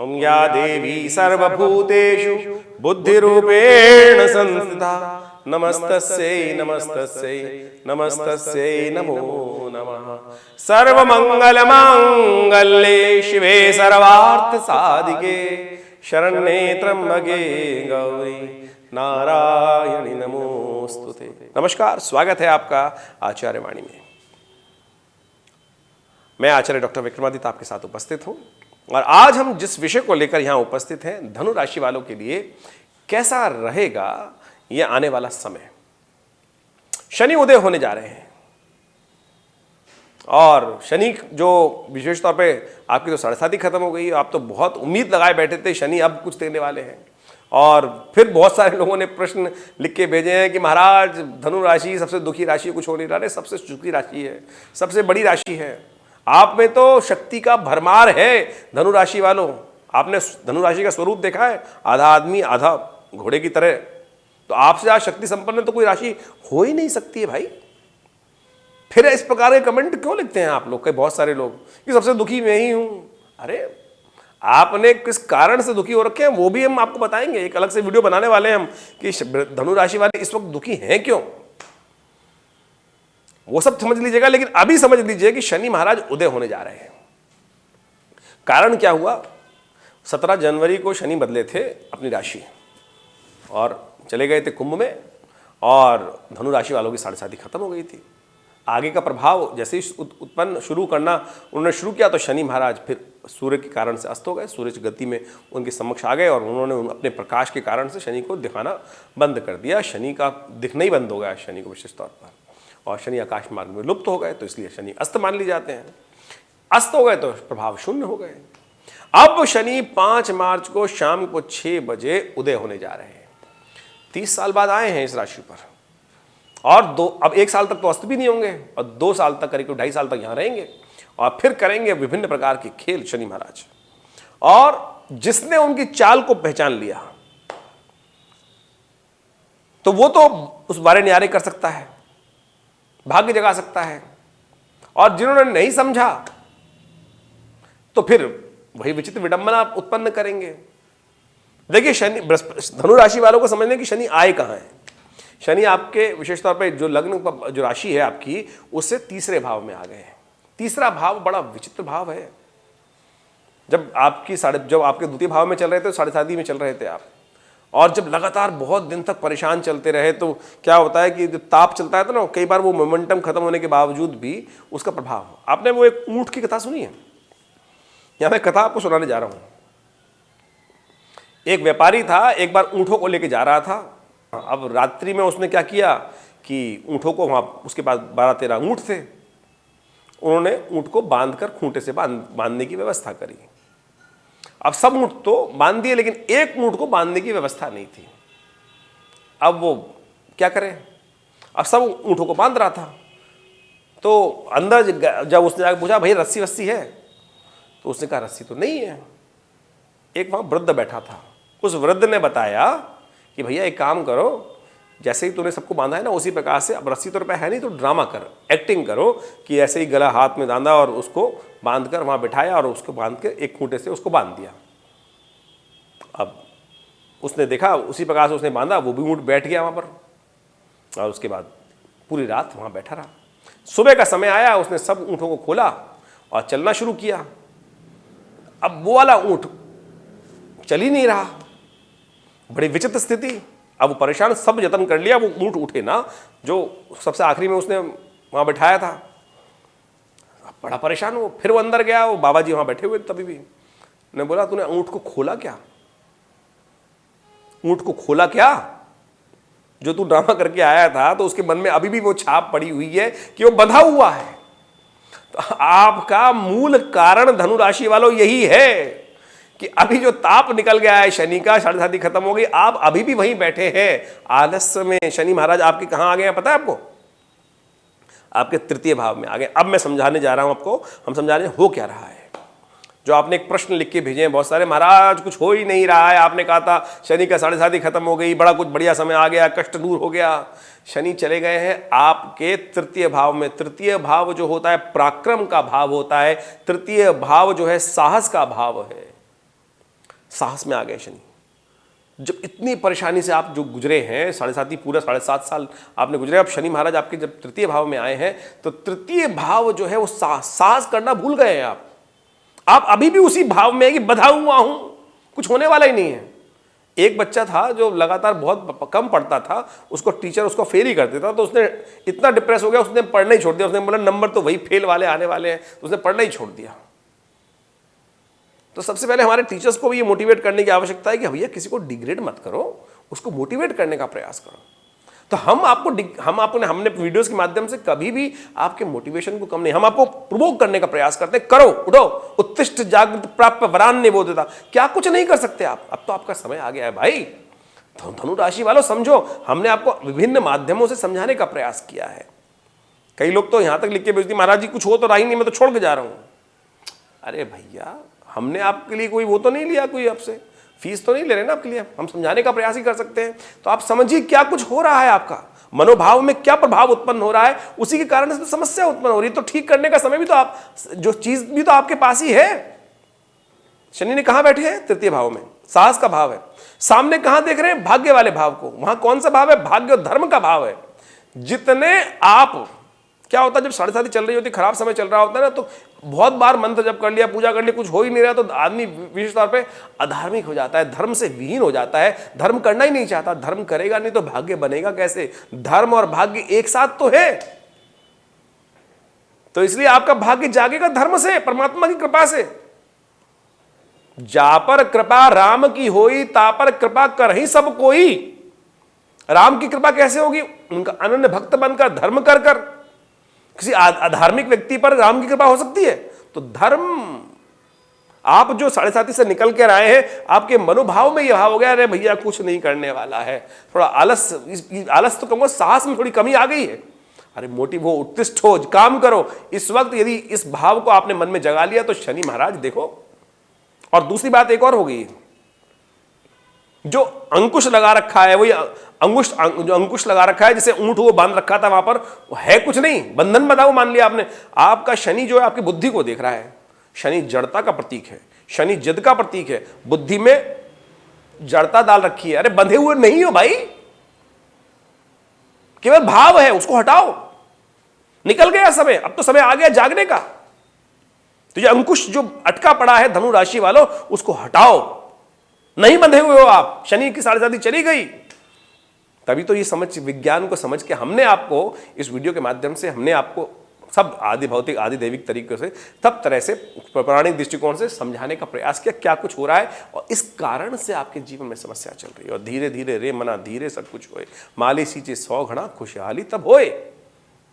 ओम या देवी सर्वभूतेषु बुद्धिरूपेण संस्थिता नमस्तस्यै नमस्तस्यै नमस्तस्यै नमो नमः। सर्वमंगलमांगल्ये शिवे सर्वार्थ साधिके शरण्ये त्र्यंबके गौरी नारायणी नमोस्तुते। नमस्कार, स्वागत है आपका आचार्य वाणी में। मैं आचार्य डॉक्टर विक्रमादित्य आपके साथ उपस्थित हूं और आज हम जिस विषय को लेकर यहां उपस्थित हैं, धनु राशि वालों के लिए कैसा रहेगा यह आने वाला समय। शनि उदय होने जा रहे हैं और शनि जो विशेष तौर पे आपकी तो साढ़े खत्म हो गई, आप तो बहुत उम्मीद लगाए बैठे थे शनि अब कुछ देने वाले हैं। और फिर बहुत सारे लोगों ने प्रश्न लिख के भेजे हैं कि महाराज धनु राशि सबसे दुखी राशि, कुछ हो नहीं रहा है, सबसे सुखी राशि है, सबसे बड़ी राशि है, आप में तो शक्ति का भरमार है धनु राशि वालों। आपने धनु राशि का स्वरूप देखा है, आधा आदमी आधा घोड़े की तरह, तो आपसे ज्यादा शक्ति संपन्न तो कोई राशि हो ही नहीं सकती है भाई। फिर इस प्रकार के कमेंट क्यों लिखते हैं आप लोग, कई बहुत सारे लोग कि सबसे दुखी मैं ही हूं। अरे आपने किस कारण से दुखी हो रखे हैं वो भी हम आपको बताएंगे, एक अलग से वीडियो बनाने वाले हैं हम कि धनु राशि वाले इस वक्त दुखी हैं क्यों, वो सब समझ लीजिएगा। लेकिन अभी समझ लीजिए कि शनि महाराज उदय होने जा रहे हैं। कारण क्या हुआ, 17 जनवरी को शनि बदले थे अपनी राशि और चले गए थे कुंभ में, और धनु राशि वालों की साढ़े खत्म हो गई थी। आगे का प्रभाव जैसे ही उत्पन्न शुरू करना उन्होंने शुरू किया तो शनि महाराज फिर सूर्य के कारण से अस्त हो गए, सूर्य की गति में उनके समक्ष आ गए और उन्होंने अपने प्रकाश के कारण से शनि को दिखाना बंद कर दिया। शनि का दिखना ही बंद हो गया शनि को विशेष तौर पर, और शनि आकाश मार्ग में लुप्त हो गए, तो इसलिए शनि अस्त मान ली जाते हैं। अस्त हो गए तो प्रभाव शून्य हो गए। अब शनि 5 मार्च को शाम को 6 बजे उदय होने जा रहे हैं। 30 साल बाद आए हैं इस राशि पर, और अब 1 साल तक तो अस्त भी नहीं होंगे और 2 साल तक, करीब 2.5 साल तक यहां रहेंगे और फिर करेंगे विभिन्न प्रकार के खेल शनि महाराज। और जिसने उनकी चाल को पहचान लिया तो वो तो उस बारे न्यारे कर सकता है, भाग्य जगा सकता है, और जिन्होंने नहीं समझा तो फिर वही विचित्र विडंबना उत्पन्न करेंगे। देखिए शनि धनु राशि वालों को समझने कि शनि आए कहां है। शनि आपके विशेष तौर पे जो लग्न जो राशि है आपकी, उससे तीसरे भाव में आ गए हैं। तीसरा भाव बड़ा विचित्र भाव है। जब आपके द्वितीय भाव में चल रहे थे, 7.5 में चल रहे थे आप, और जब लगातार बहुत दिन तक परेशान चलते रहे तो क्या होता है कि जब ताप चलता है तो ना, कई बार वो मोमेंटम खत्म होने के बावजूद भी उसका प्रभाव। आपने वो एक ऊंट की कथा सुनी है, या मैं कथा आपको सुनाने जा रहा हूं। एक व्यापारी था, एक बार ऊंटों को लेके जा रहा था। अब रात्रि में उसने क्या किया कि ऊंटों को, वहां उसके पास 12-13 ऊंट थे, उन्होंने ऊंट को बांधकर खूंटे से बांधने की व्यवस्था करी। अब सब ऊंट तो बांध दिए, लेकिन एक ऊंट को बांधने की व्यवस्था नहीं थी। अब वो क्या करे, अब सब ऊंटों को बांध रहा था। तो अंदर जब उसने जाकर पूछा भाई रस्सी वस्सी है, तो उसने कहा रस्सी तो नहीं है। एक वहां वृद्ध बैठा था, उस वृद्ध ने बताया कि भैया एक काम करो, जैसे ही तूने सबको बांधा है ना, उसी प्रकार से, अब रस्सी तो रुपये है नहीं तो ड्रामा कर, एक्टिंग करो कि ऐसे ही गला हाथ में बांधा और उसको बांधकर वहां बिठाया और उसको बांध के एक खूंटे से उसको बांध दिया। अब उसने देखा उसी प्रकार से उसने बांधा, वो भी ऊंट बैठ गया वहां पर, और उसके बाद पूरी रात वहां बैठा रहा। सुबह का समय आया, उसने सब ऊँटों को खोला और चलना शुरू किया। अब वो वाला ऊँट चल ही नहीं रहा, बड़ी विचित्र स्थिति। अब वो परेशान, सब यत्न कर लिया, वो ऊंट उठे ना जो सबसे आखिरी में उसने वहां बैठाया था। अब बड़ा परेशान वो, फिर वो अंदर गया, वो बाबा जी वहां बैठे हुए तभी भी। ने बोला तूने ऊंट को खोला क्या, ऊंट को खोला क्या, जो तू ड्रामा करके आया था तो उसके मन में अभी भी वो छाप पड़ी हुई है कि वो बंधा हुआ है। तो आपका मूल कारण धनु राशि वालों यही है कि अभी जो ताप निकल गया है शनि का, 7.5 खत्म हो गई, आप अभी भी वहीं बैठे हैं आलस्य में। शनि महाराज आपके कहां आ गए हैं पता है आपको, आपके तृतीय भाव में आ गए। अब मैं समझाने जा रहा हूं आपको, हम समझा रहे हैं हो क्या रहा है। जो आपने एक प्रश्न लिख के भेजे हैं बहुत सारे, महाराज कुछ हो ही नहीं रहा है, आपने कहा था शनि का 7.5 खत्म हो गई, बड़ा कुछ बढ़िया समय आ गया, कष्ट दूर हो गया। शनि चले गए हैं आपके तृतीय भाव में। तृतीय भाव जो होता है पराक्रम का भाव होता है, तृतीय भाव जो है साहस का भाव है। साहस में आ गए शनि। जब इतनी परेशानी से आप जो गुजरे हैं, 7.5 पूरा 7.5 साल आपने गुजरे, अब शनि महाराज आपके जब तृतीय भाव में आए हैं तो तृतीय भाव जो है वो साहस करना भूल गए हैं आप अभी भी उसी भाव में है कि बधा हुआ हूं, कुछ होने वाला ही नहीं है। एक बच्चा था जो लगातार बहुत कम पढ़ता था, उसको टीचर उसको फेल ही कर देता, तो उसने इतना डिप्रेस हो गया, उसने पढ़ना ही छोड़ दिया। उसने बोला नंबर तो वही फेल वाले आने वाले हैं, तो उसने पढ़ना ही छोड़ दिया। तो सबसे पहले हमारे टीचर्स को भी ये मोटिवेट करने की आवश्यकता है कि भैया किसी को डिग्रेड मत करो, उसको मोटिवेट करने का प्रयास करो। तो हमने वीडियोस के माध्यम से कभी भी आपके मोटिवेशन को कम नहीं, हम आपको प्रोवोक करने का प्रयास करते हैं, करो, उठो, उत्तिष्ठ जागृत प्राप्त वरान निबोधता। क्या कुछ नहीं कर सकते आप, अब तो आपका समय आ गया है भाई। धनु राशि वालों समझो, हमने आपको विभिन्न माध्यमों से समझाने का प्रयास किया है। कई लोग तो यहां तक लिख के भेजते महाराज जी कुछ हो तो रहा ही नहीं, मैं तो छोड़ के जा रहा हूं। अरे भैया, हमने आपके लिए कोई वो तो नहीं लिया, कोई आपसे फीस तो नहीं ले रहे ना आपके लिए, हम समझाने का प्रयास ही कर सकते हैं। तो आप समझिए क्या कुछ हो रहा है, आपका मनोभाव में क्या प्रभाव उत्पन्न हो रहा है, उसी के कारण से तो समस्या उत्पन्न हो रही है। तो ठीक करने का समय भी तो आप, जो चीज भी तो आपके पास ही है। शनि ने कहां बैठे हैं? तृतीय भाव में, साहस का भाव है। सामने कहां देख रहे हैं? भाग्य वाले भाव को। वहां कौन सा भाव है? भाग्य और धर्म का भाव है। जितने आप, क्या होता है जब 7.5 चल रही होती, खराब समय चल रहा होता है ना, तो बहुत बार मंत्र जप कर लिया, पूजा कर लिया, कुछ हो ही नहीं रहा, तो आदमी विशेष तौर पे अधार्मिक हो जाता है, धर्म से विहीन हो जाता है, धर्म करना ही नहीं चाहता। धर्म करेगा नहीं तो भाग्य बनेगा कैसे? धर्म और भाग्य एक साथ तो है। तो इसलिए आपका भाग्य जागेगा धर्म से, परमात्मा की कृपा से। जा पर कृपा राम की होई, ता पर कृपा कर ही सब कोई। राम की कृपा कैसे होगी? उनका अनन्य भक्त बनकर, धर्म कर कर। किसी अधार्मिक व्यक्ति पर राम की कृपा हो सकती है? तो धर्म, आप जो 7.5 से निकल कर आए हैं, आपके मनोभाव में यह भाव हो गया, अरे भैया कुछ नहीं करने वाला है, थोड़ा आलस, आलस तो कहूंगा, साहस में थोड़ी कमी आ गई है। अरे मोटिव हो, उत्तिष्ठ हो, काम करो। इस वक्त यदि इस भाव को आपने मन में जगा लिया तो शनि महाराज देखो। और दूसरी बात एक और हो गई, जो अंकुश लगा रखा है, वही जो अंकुश लगा रखा है, जैसे ऊंट को बांध रखा था वहां पर, वो है कुछ नहीं, बंधन बताओ मान लिया आपने। आपका शनि जो है आपकी बुद्धि को देख रहा है। शनि जड़ता का प्रतीक है, शनि जिद का प्रतीक है। बुद्धि में जड़ता डाल रखी है। अरे बंधे हुए नहीं हो भाई, केवल भाव है, उसको हटाओ। निकल गया समय, अब तो समय आ गया जागने का। तो ये अंकुश जो अटका पड़ा है धनु राशि वालों, उसको हटाओ। नहीं बंधे हुए हो आप, शनि की 7.5 चली गई। तभी तो ये समझ, विज्ञान को समझ के हमने आपको इस वीडियो के माध्यम से, हमने आपको सब आदि भौतिक आदि दैविक तरीके से, सब तरह से पौराणिक दृष्टिकोण से समझाने का प्रयास किया क्या कुछ हो रहा है, और इस कारण से आपके जीवन में समस्या चल रही है। और धीरे धीरे रे मना धीरे सब कुछ होए, माली सींचे 100 घड़ा खुशहाली तब होए।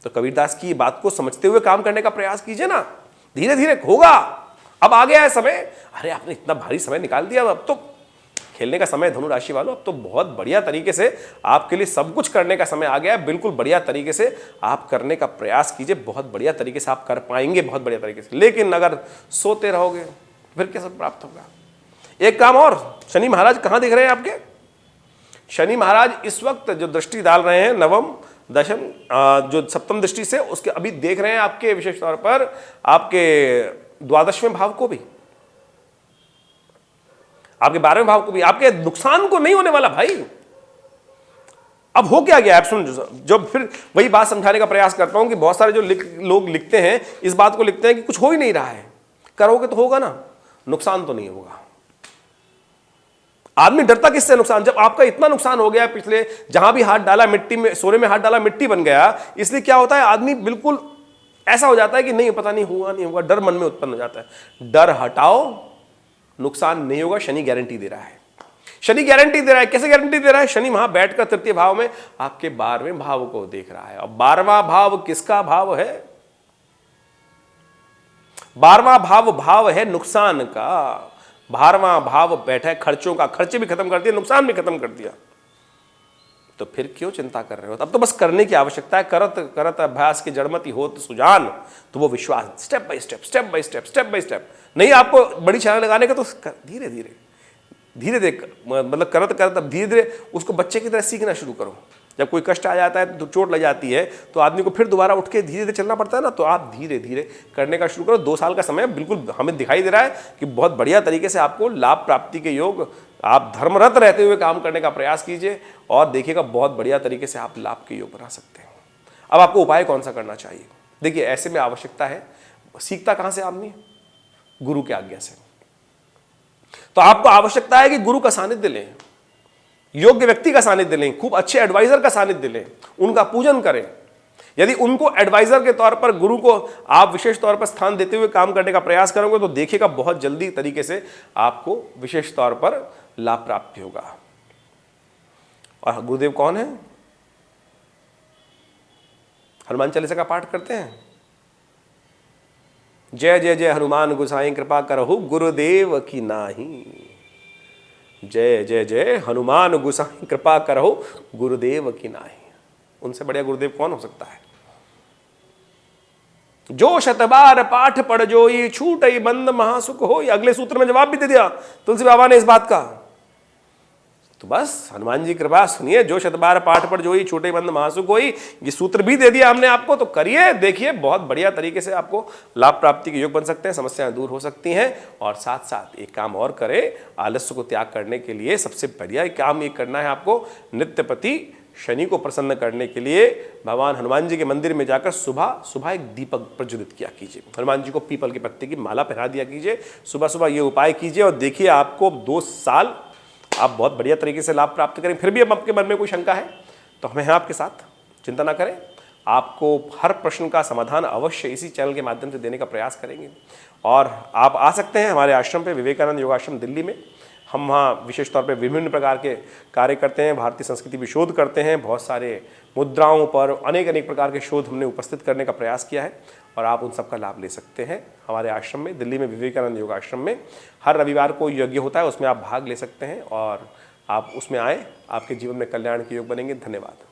तो कबीरदास की बात को समझते हुए काम करने का प्रयास कीजिए ना, धीरे धीरे होगा। अब आ गया है समय, अरे आपने इतना भारी समय निकाल दिया, अब तो खेलने का समय धनु राशि वालों, अब तो बहुत बढ़िया तरीके से आपके लिए सब कुछ करने का समय आ गया है। बिल्कुल बढ़िया तरीके से आप करने का प्रयास कीजिए, बहुत बढ़िया तरीके से आप कर पाएंगे, बहुत बढ़िया तरीके से। लेकिन अगर सोते रहोगे फिर कैसे प्राप्त होगा? एक काम और, शनि महाराज कहां दिख रहे हैं आपके? शनि महाराज इस वक्त जो दृष्टि डाल रहे हैं, नवम दशम जो सप्तम दृष्टि से, उसके अभी देख रहे हैं आपके विशेष तौर पर आपके 12वें भाव को भी, आपके 12वें भाव को भी। आपके नुकसान को नहीं होने वाला भाई। अब हो क्या गया, आप सुन, जब फिर वही बात समझाने का प्रयास करता हूं कि बहुत सारे जो लोग लिखते हैं, इस बात को लिखते हैं कि कुछ हो ही नहीं रहा है। करोगे तो होगा ना, नुकसान तो नहीं होगा। आदमी डरता किससे? नुकसान। जब आपका इतना नुकसान हो गया पिछले, जहां भी हाथ डाला मिट्टी में, सोने में हाथ डाला मिट्टी बन गया, इसलिए क्या होता है, आदमी बिल्कुल ऐसा हो जाता है कि नहीं, पता नहीं होगा नहीं होगा, डर मन में उत्पन्न हो जाता है। डर हटाओ, नुकसान नहीं होगा, शनि गारंटी दे रहा है। शनि गारंटी दे रहा है। कैसे गारंटी दे रहा है? शनि वहां बैठकर तृतीय भाव में आपके 12वें भाव को देख रहा है। और 12वां भाव किसका भाव है? 12वां भाव है नुकसान का। 12वां भाव बैठा है खर्चों का, खर्चे भी खत्म कर दिया, नुकसान भी खत्म कर दिया। तो फिर क्यों चिंता कर रहे हो? अब तो बस करने की आवश्यकता है। करत करत अभ्यास की जड़मति होत सुजान। तो वो विश्वास, step by step, step by step, step by step. नहीं आपको बड़ी छलांग लगाने का, तो धीरे धीरे धीरे धीरे, मतलब करत करत अब धीरे धीरे उसको बच्चे की तरह सीखना शुरू करो। जब कोई कष्ट आ जाता है, तो चोट लग जाती है, तो आदमी को फिर दोबारा उठ के धीरे धीरे चलना पड़ता है ना। तो आप धीरे धीरे करने का शुरू करो। 2 साल का समय बिल्कुल हमें दिखाई दे रहा है कि बहुत बढ़िया तरीके से आपको लाभ प्राप्ति के योग, आप धर्मरत रहते हुए काम करने का प्रयास कीजिए और देखिएगा बहुत बढ़िया तरीके से आप लाभ के योग बना सकते हैं। अब आपको उपाय कौन सा करना चाहिए? देखिए, ऐसे में आवश्यकता है, सीखता कहां से आदमी? गुरु की आज्ञा से। तो आपको आवश्यकता है कि गुरु का सानिध्य लें, योग्य व्यक्ति का सानिध्य लें, खूब अच्छे एडवाइजर का सानिध्य लें, उनका पूजन करें। यदि उनको एडवाइजर के तौर पर, गुरु को आप विशेष तौर पर स्थान देते हुए काम करने का प्रयास करोगे तो देखिएगा बहुत जल्दी तरीके से आपको विशेष तौर पर लाभ प्राप्ति होगा। और गुरुदेव कौन है? हनुमान चालीसा का पाठ करते हैं, जय जय जय हनुमान गोसाई कृपा करहु गुरुदेव की नाही। जय जय जय हनुमान गोसाई कृपा करहु गुरुदेव की नाही। उनसे बढ़िया गुरुदेव कौन हो सकता है? जो शतबार पाठ पढ़ जोई छूटई बंद महासुख होई। अगले सूत्र में जवाब भी दे दिया तुलसी बाबा ने इस बात का। तो बस हनुमान जी कृपा सुनिए, जो शतबार पाठ पढ़ जोई छूटई बंद महासुख होई, ये सूत्र भी दे दिया हमने आपको। तो करिए, देखिए बहुत बढ़िया तरीके से आपको लाभ प्राप्ति के योग बन सकते हैं, समस्याएं दूर हो सकती हैं। और साथ साथ एक काम और करें, आलस्य को त्याग करने के लिए सबसे बढ़िया काम ये करना है आपको, नित्यपति शनि को प्रसन्न करने के लिए भगवान हनुमान जी के मंदिर में जाकर सुबह सुबह एक दीपक प्रज्वलित किया कीजिए। हनुमान जी को पीपल के पत्ते की माला पहना दिया कीजिए। सुबह सुबह ये उपाय कीजिए और देखिए आपको 2 साल आप बहुत बढ़िया तरीके से लाभ प्राप्त करें। फिर भी अब आपके मन में कोई शंका है तो हमें हैं आपके साथ, चिंता ना करें। आपको हर प्रश्न का समाधान अवश्य इसी चैनल के माध्यम से देने का प्रयास करेंगे। और आप आ सकते हैं हमारे आश्रम पे, विवेकानंद योगाश्रम दिल्ली में। हम वहाँ विशेष तौर पे विभिन्न प्रकार के कार्य करते हैं, भारतीय संस्कृति भी शोध करते हैं, बहुत सारे मुद्राओं पर अनेक प्रकार के शोध हमने उपस्थित करने का प्रयास किया है और आप उन सब का लाभ ले सकते हैं हमारे आश्रम में, दिल्ली में विवेकानंद योग आश्रम में। हर रविवार को यज्ञ होता है, उसमें आप भाग ले सकते हैं और आप उसमें आएँ, आपके जीवन में कल्याण के योग बनेंगे। धन्यवाद।